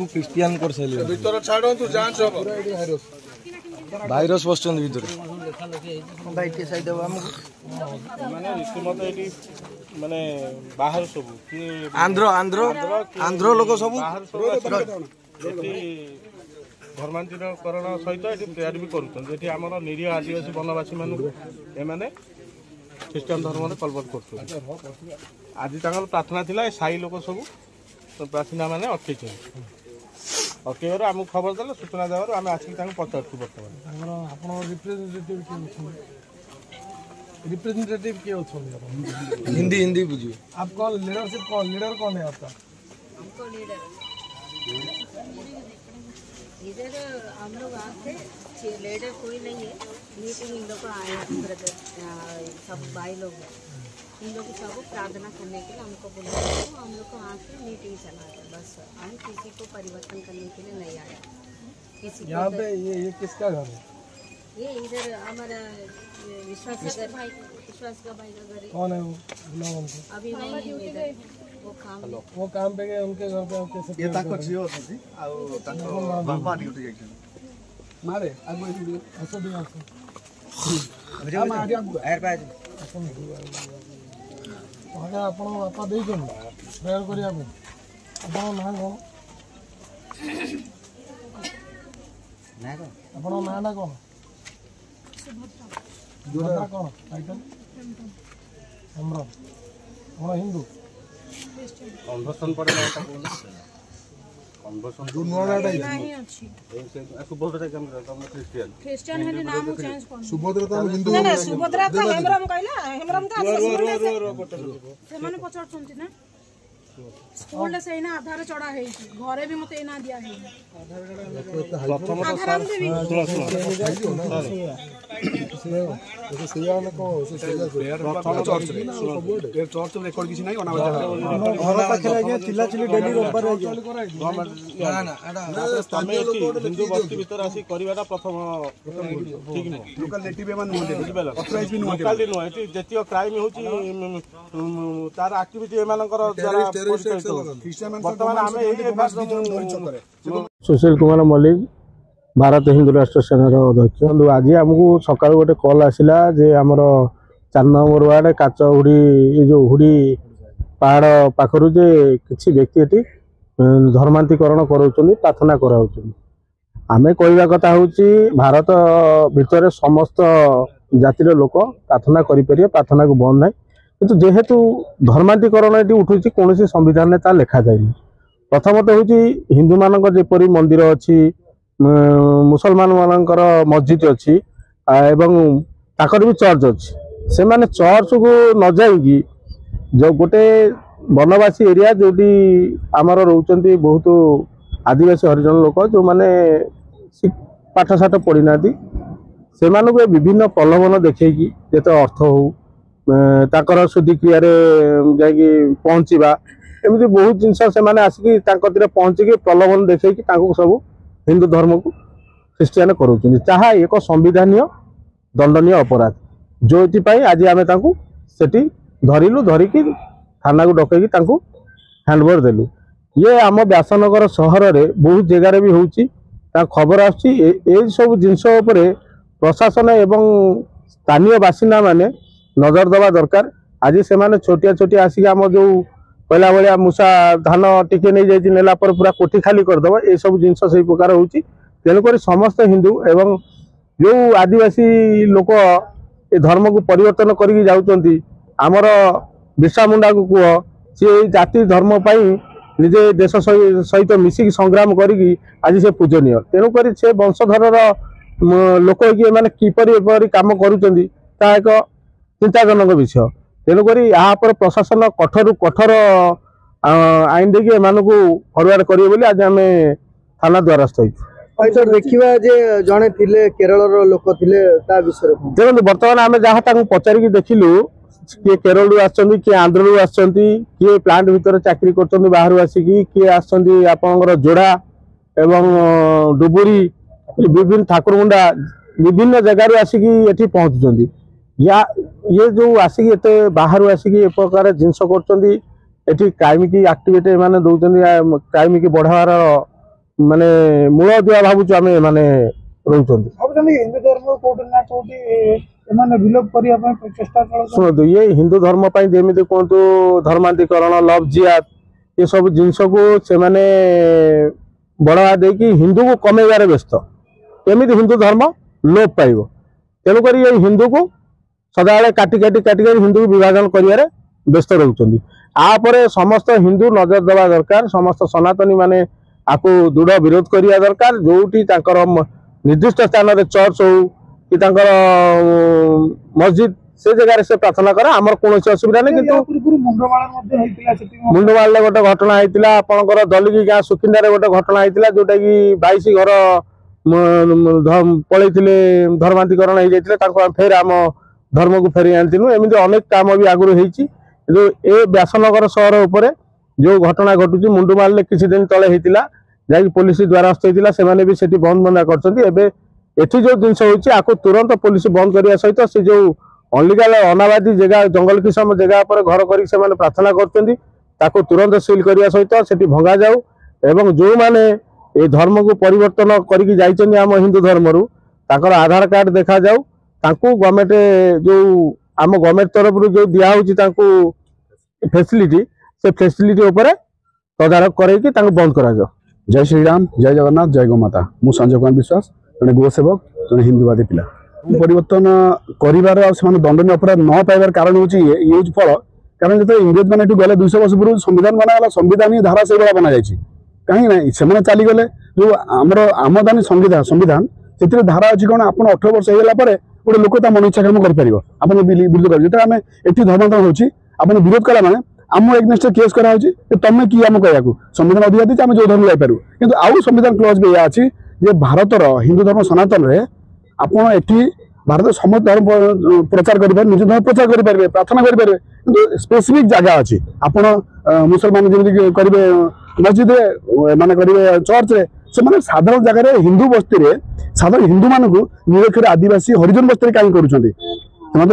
Christian कर साइले भीतर छाड़ तू जांच हो भाइरस बसचंद भीतर भाई के साइड देबो हम माने रीतिमत एटी माने बाहर सब कि आंध्र आंध्र आंध्र लोक सब धर्मांतरीकरण सहित ये प्रेयर भी कर आमर निरीह आदिवासी वनवासी मान ख्रीष्टान धर्म कलबट कर आज प्रार्थना थिला साई लोक सब प्रार्थना मैंने अटकई अटकईबार आमको खबर देले सूचना देवर आम आसिक पचारू बर्तमान रिप्रेजेंटेटिव के होते हिंदी हिंदी बुझिए आप कौन लीडरशिप कौन लीडर कौन है आपका? हमको लीडर इधर हम लोग आते लीडर कोई नहीं है। मीटिंग इन लोग आए ब्रदर सब भाई लोग हैं, इन लोग सब प्रार्थना करने के लिए हमको बुलाया तो हम लोग को आके मीटिंग चलाते बस। हम किसी को परिवर्तन करने के लिए नहीं आया किसी यहाँ पे ये किसका घर है? ये इधर हमारा विश्वास का भाई का घर है। कौन है वो? बुलाओ हमको। अभी नहीं है इधर, वो काम पे गए उनके घर पे आप कैसे ये ताको जियो थी आ ताको बाबा ड्यूटी जाई मारे आगो ऐसे भी आसे हम आ गया एयर पाए आगे आपण बापा देई जन प्रेयर करिया को आपण ना को ना को आपण ना कोन सुभद्रा कोन टाइटल हमरा हम हिंदू कन्वर्सन पड़े ना का कन्वर्सन दुनवाडा नहीं अछि सुभद्रा के हम क्रिश्चियन क्रिश्चियन है नाम चेंज कोन सुभद्रा तो हिंदू ना सुभद्रा तो हेमरम कहला हेमरम तो से माने पचार चंती ना स्कूल से इना आधार चढ़ा है घरे भी मते इना दिया है प्रथम तो सर सुनो सेया में को प्रथम चर्च रे चर्च रेकॉर्ड किसी नहीं ओना घर पाखे आगे चिल्ला चिल्ली डेली रोबबार ना ना स्थानीय हिंदू बस्ती भीतर आसी करिवाटा प्रथम ठीक न लोकल नेटिव एमान नो ऑथराइज भी नो लोकल नो एटी जतियो क्राइम होची तार एक्टिविटी एमानकर जरा सुशील कुमार मल्लिक भारत हिंदू राष्ट्र सेनार अध्यक्ष। आज आमको सकाल गोटे कल आसला जे आमर 4 नंबर वार्ड काचहुड़ी ये जो हुड़ी पहाड़ पाखर जे किसी व्यक्ति ये धर्मांतरीकरण कराउछन प्रार्थना कराउछन। आमे कहवा कथा हूँ भारत भितर समस्त जातिर लोक प्रार्थना करें प्रार्थना को बंद ना किंतु जेहेतु धर्मांतरीकरण ये उठू कौन संविधान में लिखा जाए। प्रथमतः हूँ हिंदू मान जेपरी मंदिर अच्छी मुसलमान मानकर मस्जिद अच्छी एवं ताकर भी चर्च अच्छी से माने चर्च को न जाइकी जो गोटे वनवासी एरिया जोटी आमर रोचंती बहुत आदिवासी हरिजन लोक जो माने पाठ साठ पढ़ी ना से विभिन्न प्रलोभन देखी जिते अर्थ हो ताकर शुद्धि क्रिया जाकि पहुँचवा एमती बहुत जिनस से आसिक पहुँचिकी प्रलोभन देखी सब हिंदू धर्म को ख्रीष्टियान करा एक संविधानीय दंडनीय अपराध जो आज आम सेठी धरिलु धरिकी थाना को डकई हैंडओवर देलु। ये आम व्यासनगर सहर में बहुत जगार भी होची खबर आसब जिनस प्रशासन एवं स्थानीय बासिंदा माने नजर दबा दरकार। आज से माने छोटिया छोटिया आसिक आम जो कहला भाया मूषा धान टिके नहीं जाइए नेला पर पूरा कोठी खाली करदेव ये सब जिनस से प्रकार होची। तेणुक समस्त हिंदू एवं जो आदिवासी लोक ये धर्म को परिवर्तन करके जाउचंती आमर बिरसा मुंडा को कह सी जाति धर्म पाई निजे देश सहित मिसिक संग्राम करी आज से पूजनीय। तेणुक से वंशधर लोक मैंने किपरि काम करुचंती ता एक चिंताजनक विषय। तेणुक यहाँ प्रशासन कठोर कठोर आईन देखिए एम फरवर्ड करेंगे आज आम थाना द्वारस्थ हो देखा जड़े केरल लोक विषय देखो बर्तमान आम जहाँ पचारिकी देखिलु किए केरल किए आंध्र किए प्लांट भितर चाकरी कर बाहर आसिकी किए आपंकर जोड़ा एवं डुबुरी विभिन्न ठाकुरमुंडा विभिन्न जगार आसिकी पहुँचुंट या ये जो आसिकी एते बाहर आसिकी ए प्रकार जिनस कर क्राइम की एक्टिविटी माने दौरान क्राइम की बढ़ावार माने मूल दिया भावुँ आम माने रोचंदी हिंदू धर्म कोठी ना कोठी एमाने विलोप करिया चेष्टा शुणु ये हिंदू धर्म जमी कहतु धर्मांतरीकरण लव जिहाद ये सब जिनस को से माने बढ़ावा देकी हिंदू को कमेबार व्यस्त केमी हिंदू धर्म लोप पाइब तेणुक ये हिंदू को सदाबे काटी हिंदू को विभाजन कर व्यस्त रोचंदी आपर समस्त हिंदू नजर देवा दरकार समस्त सनातनी माने आपको दृढ़ विरोध करिया दरकार जोटी निर्दिष्ट स्थान रे चर्च हो कि मस्जिद से जगह से प्रार्थना करा आमर कौन असुविधा नहीं किंतु मुंडमाल गोटे घटना होता आपंकर दलिकी गाँ सुखिंदार गोटे घटना होता जोटा कि 22 घर पलि धर्मांतरीकरण हो जाते फेर आम धर्म को फेरी आनीलु एमती अनेक काम भी आगुरी होती ए व्यासनगर सहर उपर जो घटना घटुची मुंडमाल किसी दिन तले होता जहाँकि पुलिस द्वारस्थ होता से भी सेठी बंद बंदा कर जो जिनस होती तुरंत पुलिस बंद करने सहित से जो अनलिगाल अनाबादी जगह जंगल किसम जगह पर घर कर प्रार्थना कर तुरंत सिल करने सहित से भंगा जाऊ एवं जो मैंने ये धर्म को परिवर्तन करके आम हिंदू धर्म ताकर आधार कार्ड देखा जाऊ गवर्नमेंट जो आम गवर्नमेंट तरफ जो दिया फैसिलिटी से फैसिलिटी उपर तदारख करके बंद करा जाओ। जय श्री राम जय जगन्नाथ जय गोमाता मु संजय कुमार विश्वास जड़े गोसेवक जड़े हिंदूवादी पिला परिवर्तन कर दंडनीय अपराध न पाइबार कारण हूँ फल कारण जो इंग्रेज मैंने गले 200 वर्ष पूर्व संविधान बनाला संविधान ही धारा से बना जाए कहीं से चलीगले जो आमर आमदानी संविधान से धारा अच्छी कौन आप 18 वर्ष होगा गोटे लोक मन इच्छा काम कर विरोध कर जो आम एटी धर्मांतरण होती विरोध कला मैंने आम एगनेस्ट केस करा तुम कि आम कह संविधान अधिकार दी आम जो धर्म जापर कि आउ संविधान क्लज भी यह अच्छी जे भारतर हिंदू धर्म सनातन रे आपड़ एटी भारत समस्त धर्म प्रचार करें निज धर्म प्रचार करेंगे प्रार्थना करेंगे कि स्पेसिफिक जगह अच्छी आपड़ मुसलमान जमी करेंगे मस्जिद माने करेंगे चर्च रे से साधारण जगह हिंदू बस्ती रे साधारण हिंदू मानक निरक्षर आदिवासी हरिजन बस्ती कहीं कर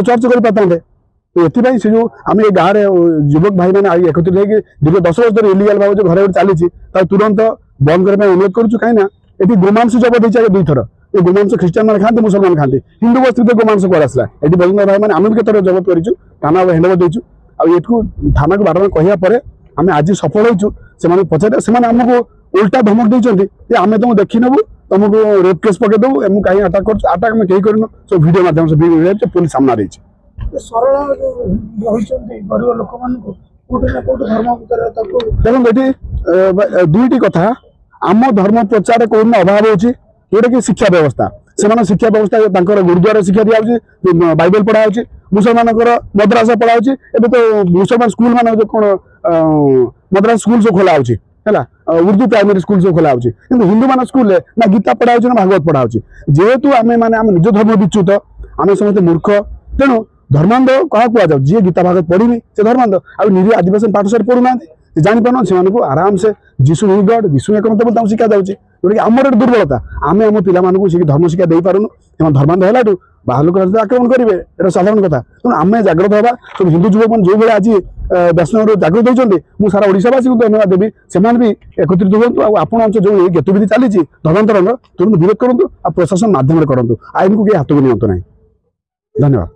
चर्च कर पाते ये से जो आम ये गाँव में युवक भाई मैंने एकत्रित होकर दीर्घ 10 वर्ष धर इलिगाल भाव जो घर चली तुरंत बंद करने अनुरोध करूँ कहीं ये गोमांस जबत होती 2 थर ये गोमांस ख्रीस्टान मैंने खाते मुसलमान खाते हिंदू बस्ती गोमांस कौन आसला ये बजेंद्र भाई मैंने आम भी केत जबत करूँ थाना हैंडओवर देचु आठू थाना को बारम्बार कहवापर आम आज सफल होचु से पचारे से आमको उल्टा धमक देते आम तुम देखी नेबू तुमको रेप केस पकईदेबू कहीं अटाक कर अटाक आम कहीं करूँ सब वीडियो माध्यम से पुलिस सामना रही सरल गरीब लोक देखो ये 2टी कथा आम धर्म प्रचार कौन अभाव होची जोटा कि शिक्षा व्यवस्था से शिक्षा व्यवस्था गुरुद्वारा शिक्षा दिया बाइबल पढ़ा मुसलमान मद्रासा पढ़ा एवं तो मुसलमान स्कूल मान जो कौन मद्रासा स्कूल सब खोला है उर्दू प्राइमरी स्कूल सब खोला हिंदू मान स्कूल ना गीता पढ़ा ना भागवत पढ़ा जेहेतु आम मैंने आम निज धर्म विच्युत आम समस्त मूर्ख तेणु धर्मांध क्या कहुए जी गीता भागवत पढ़ी से धर्मांध आ निरी आदिवासी पाठशाला पढ़ुना जापार से आराम से जीशु ही गड जीशु एक मत शिक्षा जाऊँगी जोटा कि आमर दुर्बलता आम आम पिला धर्म शिक्षा दे पारूँ से धर्मांध है बाहर लोक आक्रमण करेंगे ये साधारण कथा तेणु आम जागृत हवा सब हिंदू युवक मैंने जो भाई आज वैष्णव जागृत होती मुझे सारा ओडावासी को धन्यवाद देवी से भी एकत्रित हूँ आपड़ जो गतिविधि चली धर्मांतरण तुरंत विरोध करूँ प्रशासन मध्यम करूँ आईन को किए हाथ को नियंतु ना धन्यवाद।